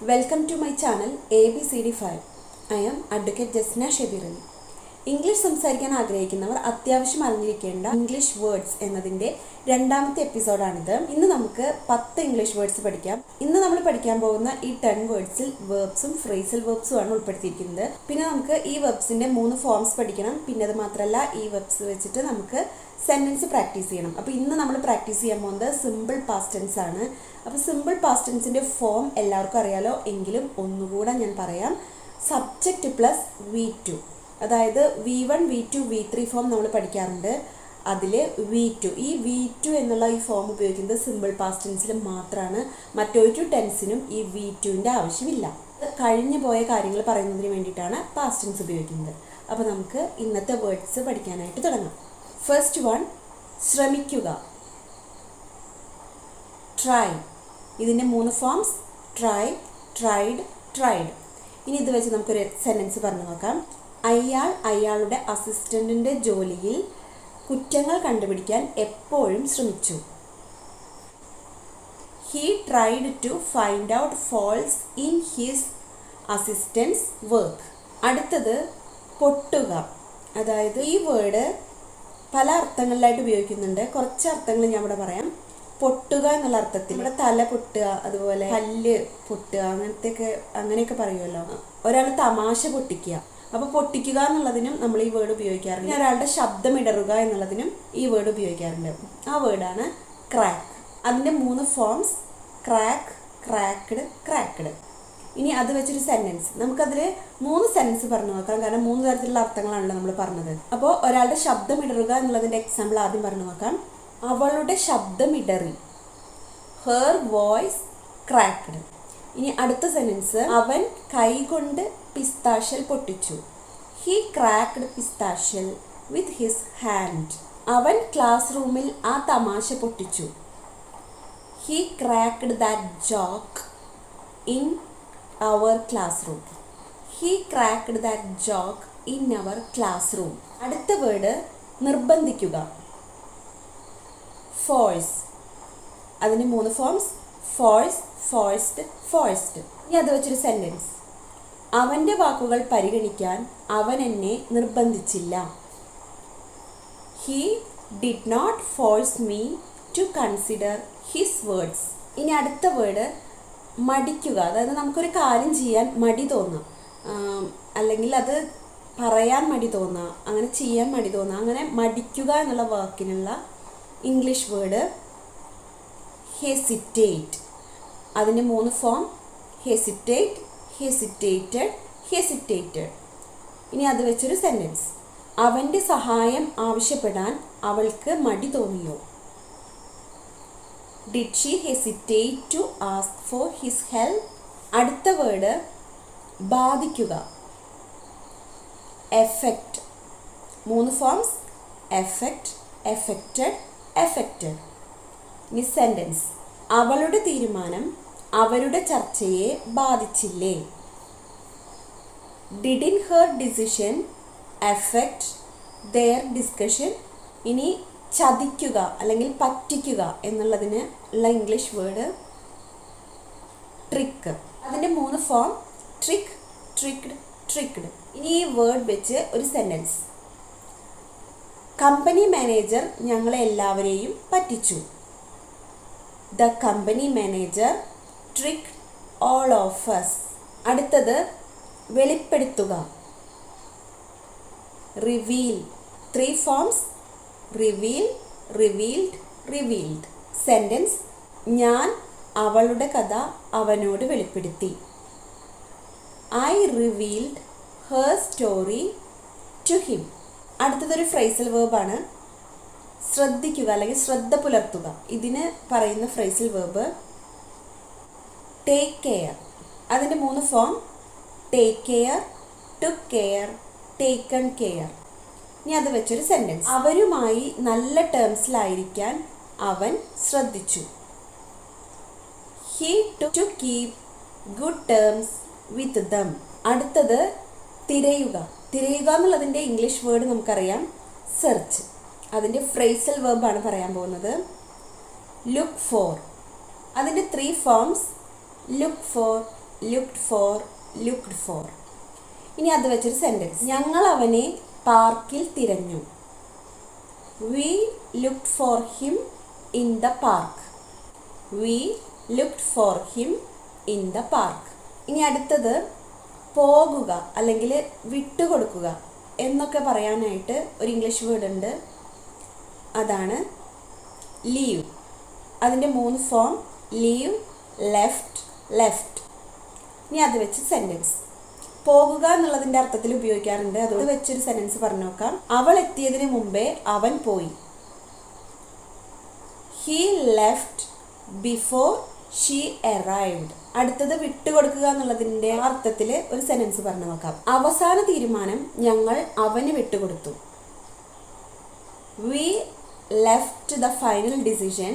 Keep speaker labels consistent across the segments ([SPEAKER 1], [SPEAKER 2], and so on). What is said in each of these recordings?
[SPEAKER 1] Welcome to my channel ABCD5. I am Advocate Jasna Shebirani. English സംസാരിക്കാൻ ആഗ്രഹിക്കുന്നവർ അത്യാവശ്യം അറിഞ്ഞിരിക്കേണ്ട ഇംഗ്ലീഷ് വേർഡ്സ് എന്നതിൻ്റെ രണ്ടാമത്തെ എപ്പിസോഡാണിത്. ഇന്ന് നമുക്ക് 10 ഇംഗ്ലീഷ് വേർഡ്സ് പഠിക്കാം. ഇന്ന് നമ്മൾ പഠിക്കാൻ പോകുന്ന ഈ 10 വേർഡ്സിൽ വേർബ്സും ഫ്രേസൽ വേർബ്സും ആണ് ഉൾപ്പെടുത്തിയിരിക്കുന്നത്. പിന്നെ നമുക്ക് ഈ വേർബ്സിൻ്റെ 3 ഫോംസ് പഠിക്കണം. പിന്നെ അത് മാത്രമല്ല ഈ വേർബ്സ് വെച്ചിട്ട് നമുക്ക് സെൻറ്റൻസ് പ്രാക്ടീസ് ചെയ്യണം. അപ്പോൾ ഇന്ന് നമ്മൾ പ്രാക്ടീസ് ചെയ്യാൻ പോകുന്നത് സിമ്പിൾ പാസ്റ്റ് ടെൻസ് ആണ്. അപ്പോൾ സിമ്പിൾ പാസ്റ്റ് ടെൻസിൻ്റെ ഫോം എല്ലാവർക്കും അറിയാലോ, എങ്കിലും ഒന്നുകൂടെ ഞാൻ പറയാം. സബ്ജക്റ്റ് പ്ലസ് V2, അതായത് V1, V2, V3 ഫോം നമ്മൾ പഠിക്കാറുണ്ട്. അതിൽ V2, ഈ V2 എന്നുള്ള ഈ ഫോം ഉപയോഗിക്കുന്നത് സിമ്പിൾ പാസ്റ്റ് ടെൻസിൽ മാത്രമാണ്. മറ്റൊരു ടെൻസിനും ഈ V2ൻ്റെ ആവശ്യമില്ല. കഴിഞ്ഞു പോയ കാര്യങ്ങൾ പറയുന്നതിന് വേണ്ടിയിട്ടാണ് പാസ്റ്റ് ടെൻസ് ഉപയോഗിക്കുന്നത്. അപ്പോൾ നമുക്ക് ഇന്നത്തെ വേർഡ്സ് പഠിക്കാനായിട്ട് തുടങ്ങാം. ഫസ്റ്റ് വൺ, ശ്രമിക്കുക. ട്രൈ. ഇതിൻ്റെ 3 ഫോംസ്: ട്രൈ, ട്രൈഡ്, ട്രൈഡ്. ഇനി ഇത് വെച്ച് നമുക്കൊരു സെൻറ്റൻസ് പറഞ്ഞു നോക്കാം. അയാളുടെ അസിസ്റ്റൻറ്റിൻ്റെ ജോലിയിൽ കുറ്റങ്ങൾ കണ്ടുപിടിക്കാൻ എപ്പോഴും ശ്രമിച്ചു. He tried to find out faults in his assistance work. അടുത്തത് പൊട്ടുക. അതായത് ഈ വേർഡ് പല അർത്ഥങ്ങളിലായിട്ട് ഉപയോഗിക്കുന്നുണ്ട്. കുറച്ച് അർത്ഥങ്ങൾ ഞാൻ ഇവിടെ പറയാം. പൊട്ടുക എന്നുള്ള അർത്ഥത്തിൽ ഇവിടെ തല പൊട്ടുക, അതുപോലെ പല്ല് പൊട്ടുക, അങ്ങനെയൊക്കെ പറയുമല്ലോ. ഒരാൾ തമാശ പൊട്ടിക്കുക, അപ്പോൾ പൊട്ടിക്കുക എന്നുള്ളതിനും നമ്മൾ ഈ വേർഡ് ഉപയോഗിക്കാറുണ്ട്. ഒരാളുടെ ശബ്ദം ഇടറുക എന്നുള്ളതിനും ഈ വേർഡ് ഉപയോഗിക്കാറുണ്ട്. ആ വേർഡാണ് ക്രാക്ക്. അതിൻ്റെ 3 ഫോംസ്: ക്രാക്ക്, ക്രാക്ക്ഡ്, ക്രാക്ക്ഡ്. ഇനി അത് വെച്ചൊരു സെൻറ്റൻസ്, നമുക്കതിൽ 3 സെൻറ്റൻസ് പറഞ്ഞു നോക്കാം. കാരണം 3 തരത്തിലുള്ള അർത്ഥങ്ങളാണല്ലോ നമ്മൾ പറഞ്ഞത്. അപ്പോൾ ഒരാളുടെ ശബ്ദം ഇടറുക എന്നുള്ളതിൻ്റെ എക്സാമ്പിൾ ആദ്യം പറഞ്ഞു നോക്കാം. അവളുടെ ശബ്ദം ഇടറി. Her voice cracked. ഇനി അടുത്ത സെൻറ്റൻസ്, അവൻ കൈകൊണ്ട് പിസ്താഷ്യൽ പൊട്ടിച്ചു. He cracked pistachios with his hand. അവൻ ക്ലാസ് റൂമിൽ ആ തമാശ പൊട്ടിച്ചു. He cracked that joke in our classroom. He cracked that joke in our classroom. അടുത്ത വേർഡ് നിർബന്ധിക്കുക. ഫോഴ്സ്. അതിന് 3 ഫോംസ്: ഫോഴ്സ്, ഫോഴ്സ്ഡ്, ഫോഴ്സ്ഡ്. ഇനി അത് വെച്ചൊരു സെൻറ്റൻസ്, അവൻ്റെ വാക്കുകൾ പരിഗണിക്കാൻ അവൻ എന്നെ നിർബന്ധിച്ചില്ല. He did not force me to consider his words. ഇനി അടുത്ത വേർഡ് മടിക്കുക. അതായത് നമുക്കൊരു കാര്യം ചെയ്യാൻ മടി തോന്നാം, അല്ലെങ്കിൽ അത് പറയാൻ മടി തോന്നാം, അങ്ങനെ ചെയ്യാൻ മടി തോന്നാം. അങ്ങനെ മടിക്കുക എന്നുള്ള വാക്കിനുള്ള ഇംഗ്ലീഷ് വേർഡ് ഹെസിറ്റേറ്റ്. അതിൻ്റെ 3 ഫോം: ഹെസിറ്റേറ്റ്, ഹെസിറ്റേറ്റഡ്, ഹെസിറ്റേറ്റഡ്. ഇനി അത് വെച്ചൊരു സെൻറ്റൻസ്, അവൻ്റെ സഹായം ആവശ്യപ്പെടാൻ അവൾക്ക് മടി തോന്നിയോ. Did she hesitate to ask for his help. അടുത്ത വേർഡ് ബാധിക്കുക. Affect. 3 forms: affect, affected, affected. ഇനി സെൻറ്റൻസ്, അവളുടെ തീരുമാനം അവരുടെ ചർച്ചയെ ബാധിച്ചില്ലേ. Didn't her decision affect their discussion. ഇനി ചതിക്കുക അല്ലെങ്കിൽ പറ്റിക്കുക എന്നുള്ളതിന് ഉള്ള ഇംഗ്ലീഷ് വേർഡ് ട്രിക്ക്. അതിൻ്റെ 3 ഫോം: ട്രിക്ക്, ട്രിക്ക്ഡ്, ട്രിക്ക്ഡ്. ഇനി ഈ വേർഡ് വെച്ച് ഒരു സെൻറ്റൻസ്, കമ്പനി മാനേജർ ഞങ്ങളെ എല്ലാവരെയും പറ്റിച്ചു. The company manager tricked all of us. അടുത്തത് വെളിപ്പെടുത്തുക. Reveal. 3 forms: reveal, revealed, revealed. Sentence, ഞാൻ അവളുടെ കഥ അവനോട് വെളിപ്പെടുത്തി. I revealed her story to him. അടുത്തതൊരു ഫ്രേസൽ വേർബാണ്, ശ്രദ്ധിക്കുക അല്ലെങ്കിൽ ശ്രദ്ധ പുലർത്തുക. ഇതിന് പറയുന്ന ഫ്രേസൽ വേർബ് ടേക്ക് കെയർ. അതിൻ്റെ 3 form: take care, took care, taken care. ഇനി അത് വെച്ചൊരു സെൻറ്റൻസ്, അവരുമായി നല്ല ടേംസിലായിരിക്കാൻ അവൻ ശ്രദ്ധിച്ചു. He to keep good terms with them. അടുത്തത് തിരയുക. തിരയുക എന്നുള്ളതിൻ്റെ ഇംഗ്ലീഷ് വേർഡ് നമുക്കറിയാം, സെർച്ച്. അതിൻ്റെ ഫ്രേസൽ വേർബാണ് പറയാൻ പോകുന്നത്, ലുക്ക് ഫോർ. അതിൻ്റെ 3 forms: look for, looked for, looked for. ഇനി അത് വെച്ചൊരു സെൻറ്റൻസ്. ഞങ്ങൾ അവനെ പാർക്കിൽ തിരഞ്ഞു. We looked for him in the park. We looked for him in the park. ഇനി അടുത്തത് പോകുക അല്ലെങ്കിൽ വിട്ടുകൊടുക്കുക എന്നൊക്കെ പറയാനായിട്ട് ഒരു ഇംഗ്ലീഷ് വേർഡ് ഉണ്ട്. അതാണ് ലീവ്. അതിൻ്റെ 3 ഫോം: ലീവ്, ലെഫ്റ്റ്, ലെഫ്റ്റ്. ഇനി അത് വെച്ച് സെൻറ്റൻസ്. പോകുക എന്നുള്ളതിൻ്റെ അർത്ഥത്തിൽ ഉപയോഗിക്കാറുണ്ട്. അത് വെച്ചൊരു സെൻറ്റൻസ് പറഞ്ഞു നോക്കാം. അവൾ എത്തിയതിന് മുമ്പേ അവൻ പോയി. He left before she arrived. അടുത്തത് വിട്ടുകൊടുക്കുക എന്നുള്ളതിൻ്റെ അർത്ഥത്തിൽ ഒരു സെൻറ്റൻസ് പറഞ്ഞു നോക്കാം. അവസാന തീരുമാനം ഞങ്ങൾ അവന് വിട്ടുകൊടുത്തു. We left the final decision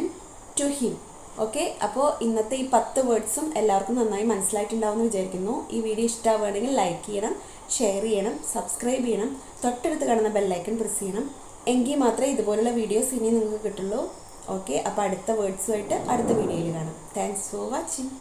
[SPEAKER 1] to him. Okay, അപ്പോൾ ഇന്നത്തെ ഈ 10 വേർഡ്സും എല്ലാവർക്കും നന്നായി മനസ്സിലായിട്ടുണ്ടാവുമെന്ന് വിചാരിക്കുന്നു. ഈ വീഡിയോ ഇഷ്ടമാവുകയാണെങ്കിൽ ലൈക്ക് ചെയ്യണം, ഷെയർ ചെയ്യണം, സബ്സ്ക്രൈബ് ചെയ്യണം, തൊട്ടടുത്ത് കാണുന്ന ബെല്ലൈക്കൺ പ്രസ് ചെയ്യണം. എങ്കിൽ മാത്രമേ ഇതുപോലുള്ള വീഡിയോസ് ഇനി നിങ്ങൾക്ക് കിട്ടുള്ളൂ. ഓക്കെ, അപ്പോൾ അടുത്ത വേർഡ്സുമായിട്ട് അടുത്ത വീഡിയോയിൽ കാണാം. Thanks for watching.